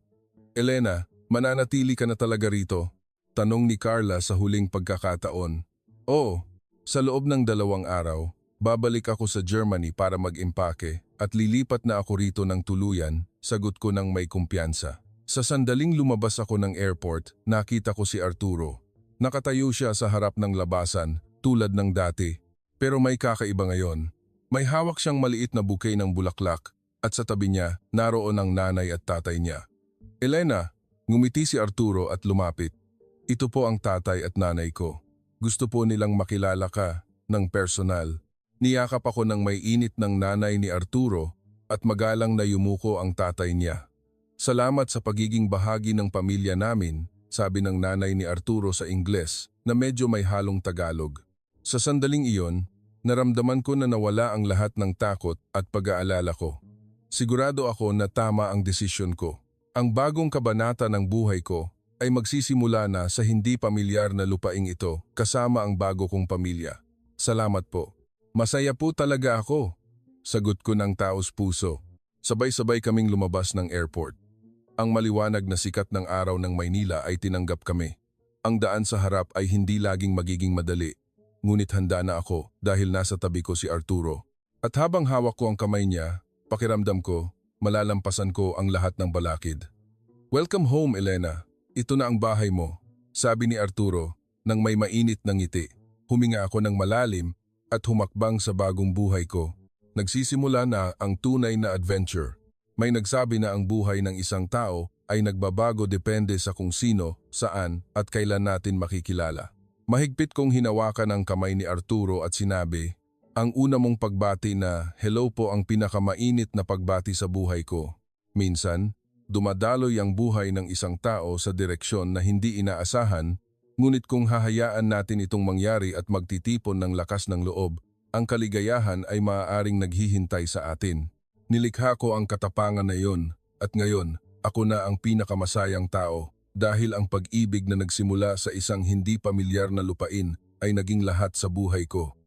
Speaker 1: Elena, mananatili ka na talaga rito? Tanong ni Carla sa huling pagkakataon. Oo, sa loob ng 2 araw, babalik ako sa Germany para mag-impake at lilipat na ako rito ng tuluyan, sagot ko ng may kumpiyansa. Sa sandaling lumabas ako ng airport, nakita ko si Arturo. Nakatayo siya sa harap ng labasan, tulad ng dati. Pero may kakaiba ngayon. May hawak siyang maliit na bouquet ng bulaklak at sa tabi niya, naroon ang nanay at tatay niya. Elena, ngumiti si Arturo at lumapit. Ito po ang tatay at nanay ko. Gusto po nilang makilala ka ng personal. Niyakap ako ng may init ng nanay ni Arturo at magalang na yumuko ang tatay niya. Salamat sa pagiging bahagi ng pamilya namin, sabi ng nanay ni Arturo sa Ingles na medyo may halong Tagalog. Sa sandaling iyon, naramdaman ko na nawala ang lahat ng takot at pag-aalala ko. Sigurado ako na tama ang desisyon ko. Ang bagong kabanata ng buhay ko ay magsisimula na sa hindi pamilyar na lupaing ito kasama ang bago kong pamilya. Salamat po. Masaya po talaga ako, sagot ko ng taos puso. Sabay-sabay kaming lumabas ng airport. Ang maliwanag na sikat ng araw ng Maynila ay tinanggap kami. Ang daan sa harap ay hindi laging magiging madali. Ngunit handa na ako dahil nasa tabi ko si Arturo. At habang hawak ko ang kamay niya, pakiramdam ko, malalampasan ko ang lahat ng balakid. Welcome home, Elena. Ito na ang bahay mo, sabi ni Arturo nang may mainit na ngiti. Huminga ako ng malalim at humakbang sa bagong buhay ko. Nagsisimula na ang tunay na adventure. May nagsabi na ang buhay ng isang tao ay nagbabago depende sa kung sino, saan at kailan natin makikilala. Mahigpit kong hinawakan ang kamay ni Arturo at sinabi, Ang una mong pagbati na hello po ang pinakamainit na pagbati sa buhay ko. Minsan, dumadaloy ang buhay ng isang tao sa direksyon na hindi inaasahan, ngunit kung hahayaan natin itong mangyari at magtitipon ng lakas ng loob, ang kaligayahan ay maaaring naghihintay sa atin. Nilikha ko ang katapangan na iyon, at ngayon, ako na ang pinakamasayang tao dahil ang pag-ibig na nagsimula sa isang hindi pamilyar na lupain ay naging lahat sa buhay ko.